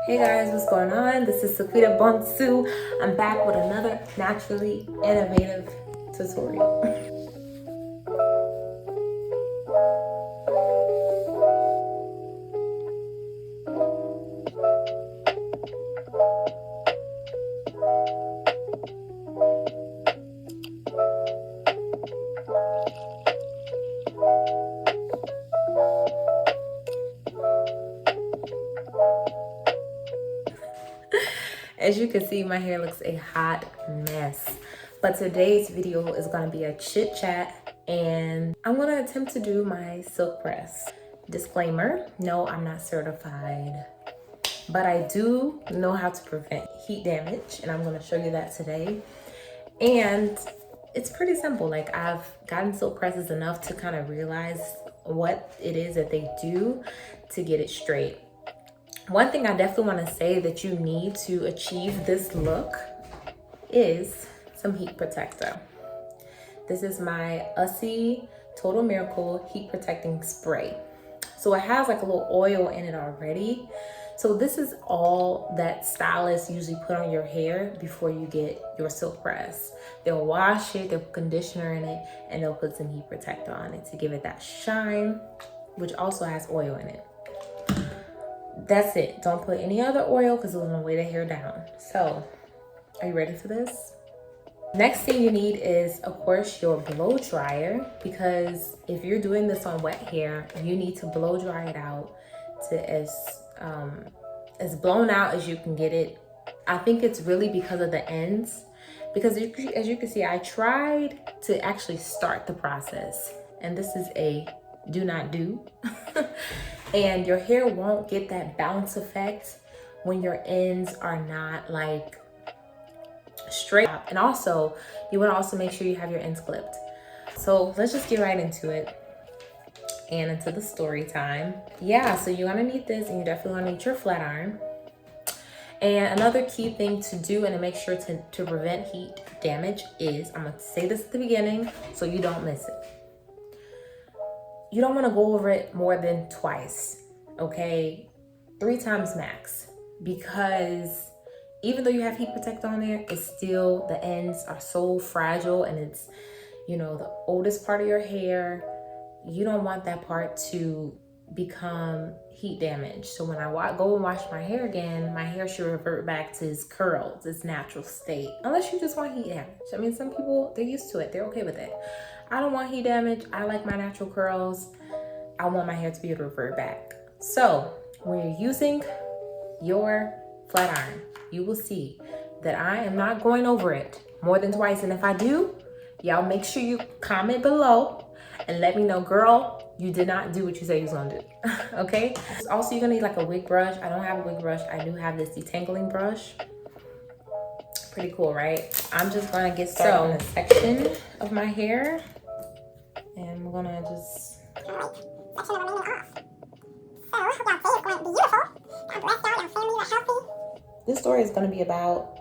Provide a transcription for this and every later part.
Hey guys, what's going on? This is Sequita Bonsu. I'm back with another naturally innovative tutorial. As you can see, my hair looks a hot mess. But today's video is going to be a chit chat and I'm going to attempt to do my silk press. Disclaimer, no, I'm not certified, but I do know how to prevent heat damage and I'm going to show you that today. And it's pretty simple. Like, I've gotten silk presses enough to kind of realize what it is that they do to get it straight. One thing I definitely want to say that you need to achieve this look is some heat protector. This is my Ussie Total Miracle Heat Protecting Spray. So it has like a little oil in it already. So this is all that stylists usually put on your hair before you get your silk press. They'll wash it, they'll put conditioner in it, and they'll put some heat protector on it to give it that shine, which also has oil in it. That's it. Don't put any other oil because it's gonna weigh the hair down. So, are you ready for this? Next thing you need is, of course, your blow dryer, because if you're doing this on wet hair, you need to blow dry it out to as blown out as you can get it. I think it's really because of the ends, because as you can see, I tried to actually start the process, and this is a do not do. And your hair won't get that bounce effect when your ends are not like straight up. And also, you want to also make sure you have your ends clipped. So let's just get right into it and into the story time. Yeah, so you're gonna need this, and you definitely gonna need your flat iron. And another key thing to do and to make sure to prevent heat damage is, I'm gonna say this at the beginning so you don't miss it. You don't want to go over it more than twice, okay? 3 times max, because even though you have heat protector on there, it's still, the ends are so fragile, and it's, you know, the oldest part of your hair. You don't want that part to become heat damage. So when I go and wash my hair again, my hair should revert back to its curls, its natural state, unless you just want heat damage. I mean, some people, they're used to it, they're okay with it. I don't want heat damage. I like my natural curls. I want my hair to be able to revert back. So when you're using your flat iron, you will see that I am not going over it more than twice. And if I do, y'all make sure you comment below and let me know, girl, you did not do what you said you was gonna do. Okay? Also, you're gonna need like a wig brush. I don't have a wig brush. I do have this detangling brush. Pretty cool, right? I'm just gonna get started on a section of my hair, and we're gonna just section of my remaining off. So y'all say it's going to be beautiful. Y'all blessed out, y'all family, you're healthy. This story is gonna be about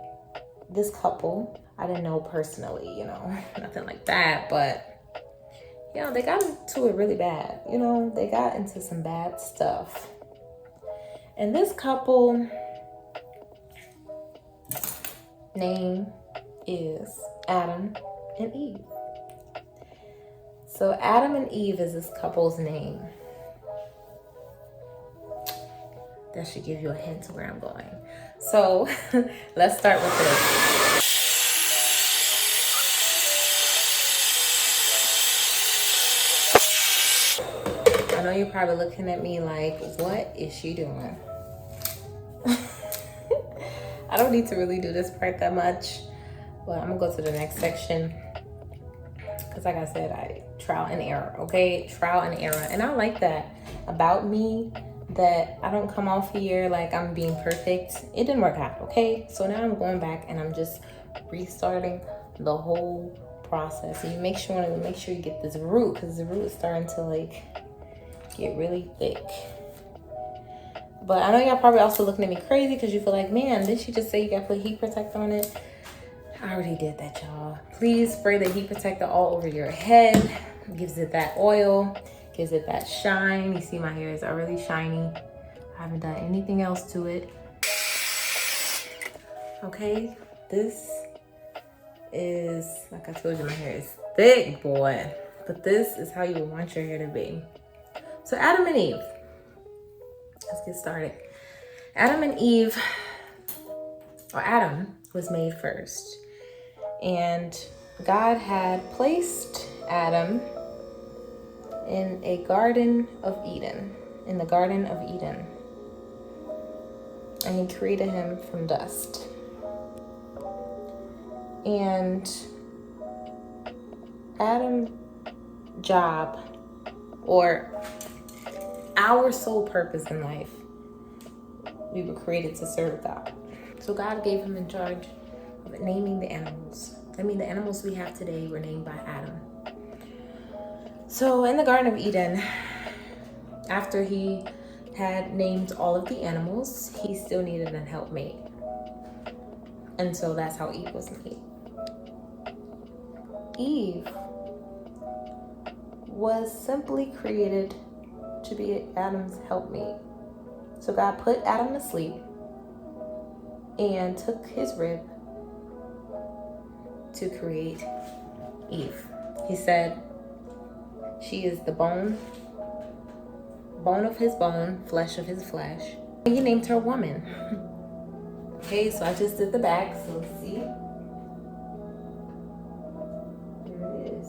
this couple. I didn't know personally, you know, nothing like that, but you know, they got into it really bad. You know, they got into some bad stuff. And this couple name is Adam and Eve. So Adam and Eve is this couple's name. That should give you a hint to where I'm going. So let's start with this. I know you're probably looking at me like, what is she doing? I don't need to really do this part that much, but I'm gonna go to the next section. Because like I said, I trial and error, okay? Trial and error. And I like that about me, that I don't come off here like I'm being perfect. It didn't work out, okay? So now I'm going back and I'm just restarting the whole process. So you make sure you get this root, because the root is starting to like get really thick. But I know y'all probably also looking at me crazy because you feel like, man, did she just say you gotta put heat protector on it? I already did that, y'all. Please spray the heat protector all over your head. Gives it that oil, gives it that shine. You see my hair is already shiny. I haven't done anything else to it. Okay, this is, like I told you, my hair is thick, boy. But this is how you want your hair to be. So Adam and Eve, let's get started. Adam was made first. And God had placed Adam in a garden of Eden, in the Garden of Eden. And he created him from dust. And Adam's job, or our sole purpose in life, we were created to serve God. So God gave him in charge of naming the animals. I mean, the animals we have today were named by Adam. So in the Garden of Eden, after he had named all of the animals, he still needed a helpmate. And so that's how Eve was made. Eve was simply created to be Adam's helpmate. So God put Adam to sleep and took his rib to create Eve. He said, she is the bone of his bone, flesh of his flesh. And he named her woman. Okay, so I just did the back, so let's see. Here it is.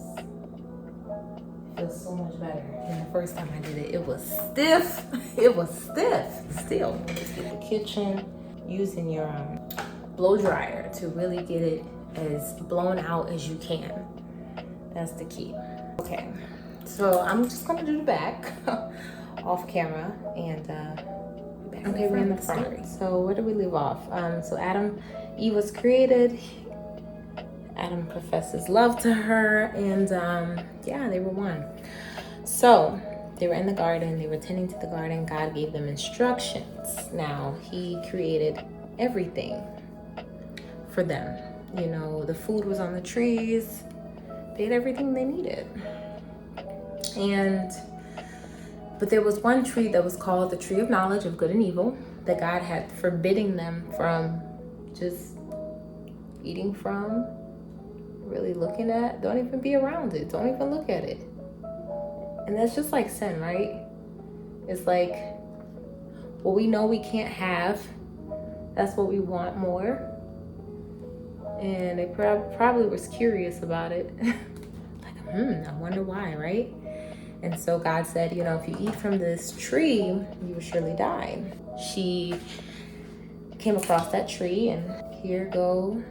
It feels so much better than the first time I did it. It was stiff. It was stiff still. Just get the kitchen using your blow dryer to really get it as blown out as you can. That's the key. Okay, so I'm just gonna do the back off camera and okay, we're in the front. So where do we leave off? So Eve was created. Adam professes love to her, and yeah, they were one. So they were in the garden, they were tending to the garden. God gave them instructions. Now he created everything for them. You know, the food was on the trees. They had everything they needed. But there was one tree that was called the tree of knowledge of good and evil that God had forbidding them from just eating from, really looking at. Don't even be around it. Don't even look at it. And that's just like sin, right? It's like what we know we can't have, that's what we want more. And they probably was curious about it. Like, I wonder why, right? And so God said, you know, if you eat from this tree, you will surely die. She came across that tree, and here go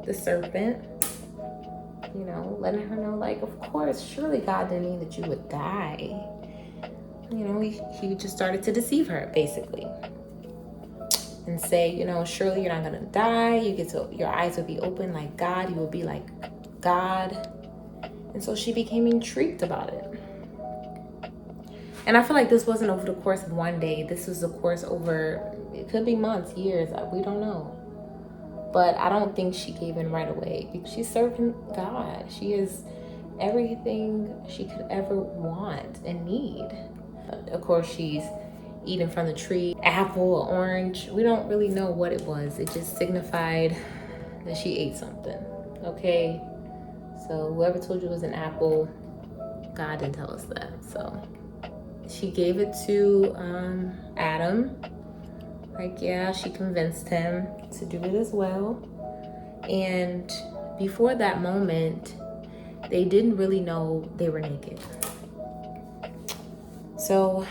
the serpent, you know, letting her know, like, of course, surely God didn't mean that you would die. You know, he just started to deceive her, basically. And say, you know, surely you're not gonna die. Your eyes will be open like God. You will be like God. And so she became intrigued about it. And I feel like this wasn't over the course of one day. This was a course over, it could be months, years, we don't know. But I don't think she gave in right away. She's serving God. She is everything she could ever want and need. Of course, she's eating from the tree, apple or orange. We don't really know what it was. It just signified that she ate something, okay? So whoever told you it was an apple, God didn't tell us that. So she gave it to Adam. Like, yeah, she convinced him to do it as well. And before that moment, they didn't really know they were naked. So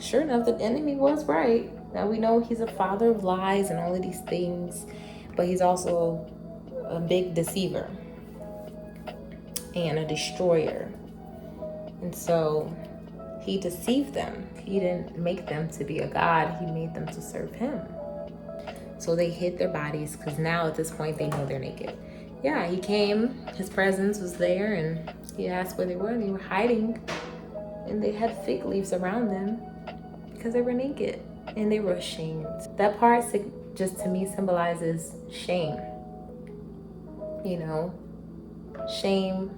sure enough, the enemy was right. Now we know he's a father of lies and all of these things, but he's also a big deceiver and a destroyer. And so he deceived them. He didn't make them to be a god. He made them to serve him. So they hid their bodies because now at this point they know they're naked. Yeah, he came, his presence was there, and he asked where they were, and they were hiding. And they had fig leaves around them because they were naked and they were ashamed. That part just to me symbolizes shame. You know, shame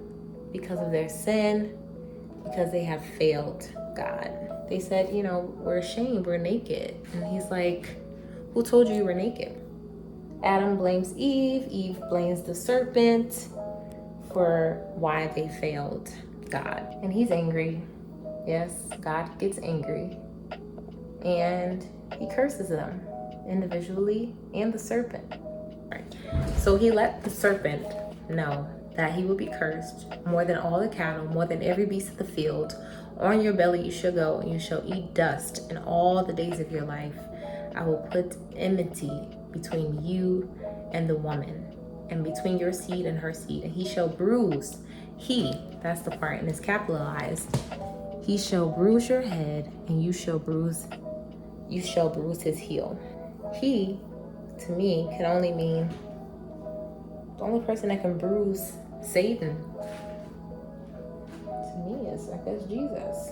because of their sin, because they have failed God. They said, you know, we're ashamed, we're naked. And he's like, who told you you were naked? Adam blames Eve. Eve blames the serpent for why they failed God. And he's angry. Yes, God gets angry. And he curses them individually and the serpent. Right. So he let the serpent know that he will be cursed more than all the cattle, more than every beast of the field. On your belly you shall go, and you shall eat dust in all the days of your life. I will put enmity between you and the woman, and between your seed and her seed, and he shall bruise. He, that's the part, and it's capitalized. He shall bruise your head, and you shall bruise his heel. He, to me, can only mean the only person that can bruise Satan. To me, is I guess Jesus.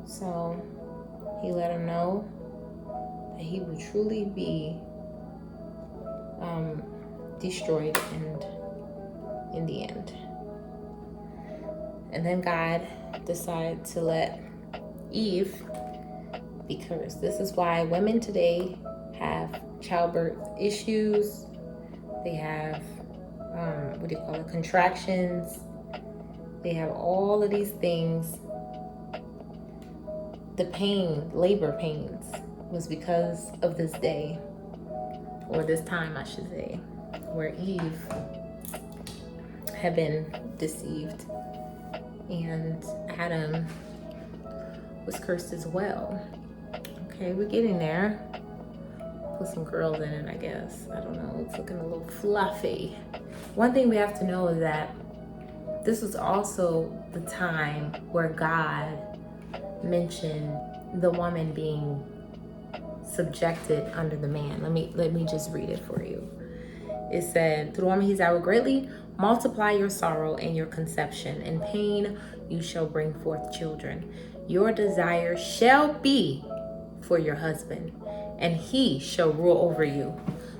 So he let him know that he would truly be destroyed in the end. And then God decided to let Eve be cursed. This is why women today have childbirth issues. They have contractions. They have all of these things. The pain, labor pains, was because of this day, or this time I should say, where Eve had been deceived and Adam was cursed as well. Okay, we're getting there. Put some curls in it, I guess. I don't know, it's looking a little fluffy. One thing we have to know is that this was also the time where God mentioned the woman being subjected under the man. Let me just read it for you. It said, through the woman he said, I will greatly multiply your sorrow and your conception. In pain you shall bring forth children. Your desire shall be for your husband, and he shall rule over you.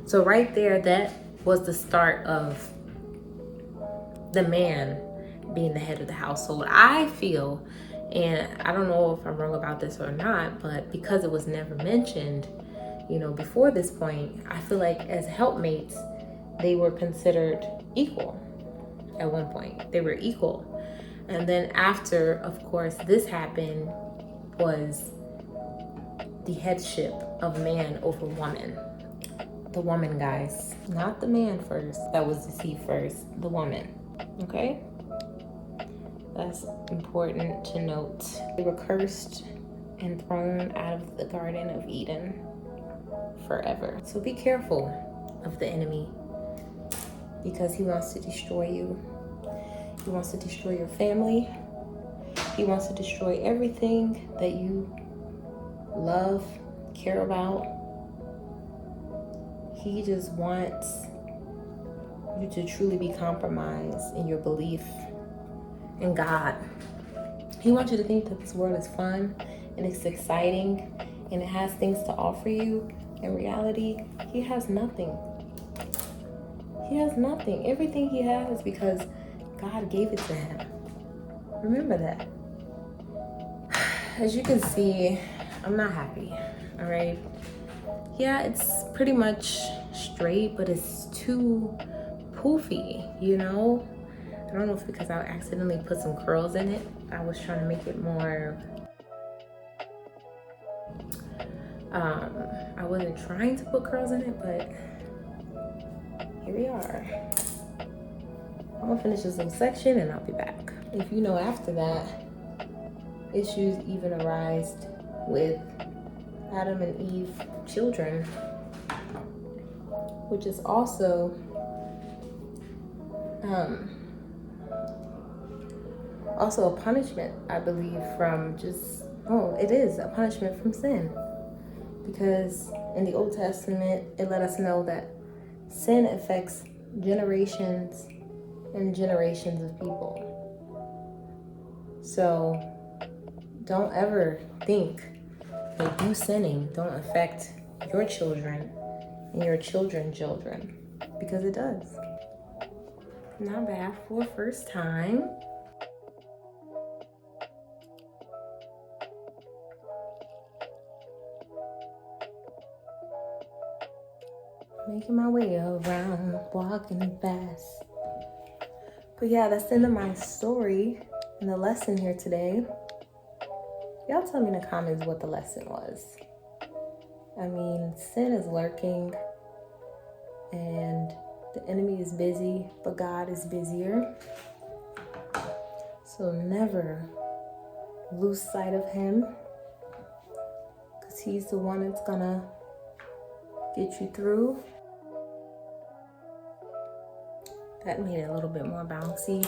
So right there, that was the start of the man being the head of the household. I feel, and I don't know if I'm wrong about this or not, but because it was never mentioned, before this point, I feel like as helpmates, they were considered equal. At one point, they were equal. And then after, of course, this happened, was the headship of man over woman. The woman, guys, not the man first that was deceived first, the woman. Okay? That's important to note. They were cursed and thrown out of the Garden of Eden forever. So be careful of the enemy, because he wants to destroy you. He wants to destroy your family. He wants to destroy everything that you love, care about. He just wants you to truly be compromised in your belief in God. He wants you to think that this world is fun and it's exciting and it has things to offer you. In reality, he has nothing. He has nothing. Everything he has is because God gave it to him. Remember that. As you can see, I'm not happy, all right? Yeah, it's pretty much straight, but it's too poofy, I don't know if it's because I accidentally put some curls in it. I was trying to make it more, I wasn't trying to put curls in it, but here we are. I'm gonna finish this little section and I'll be back. If you know, after that, issues even arise with Adam and Eve children, which is also a punishment, I believe, from it is a punishment from sin. Because in the Old Testament, it let us know that sin affects generations and generations of people. So don't ever think that you sinning don't affect your children and your children's children, because it does. Not bad for first time. Making my way around, walking fast. But yeah, that's the end of my story and the lesson here today. Y'all tell me in the comments what the lesson was. I mean, sin is lurking and the enemy is busy, but God is busier. So never lose sight of him, because he's the one that's gonna get you through. That made it a little bit more bouncy.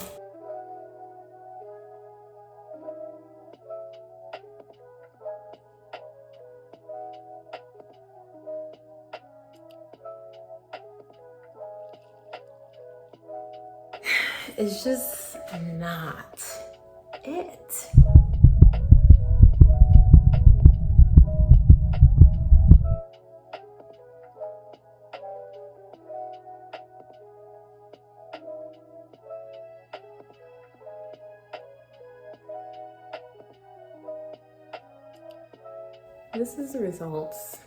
It's just not it. This is the results.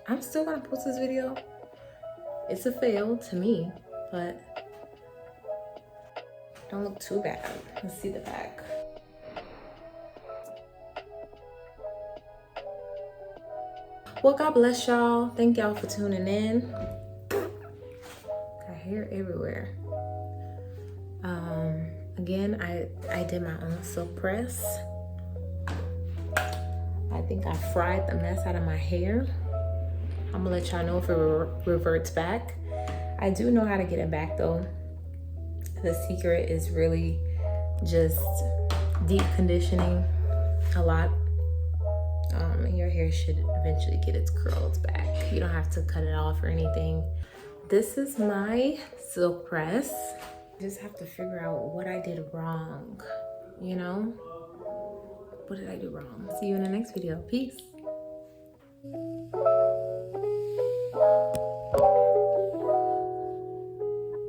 I'm still gonna post this video. It's a fail to me, but don't look too bad. Let's see the back. Well, God bless y'all. Thank y'all for tuning in. Got hair everywhere. Again, I did my own silk press. I think I fried the mess out of my hair. I'm gonna let y'all know if it reverts back. I do know how to get it back though. The secret is really just deep conditioning a lot. And your hair should eventually get its curls back. You don't have to cut it off or anything. This is my silk press. Just have to figure out what I did wrong, you know? What did I do wrong? See you in the next video. Peace.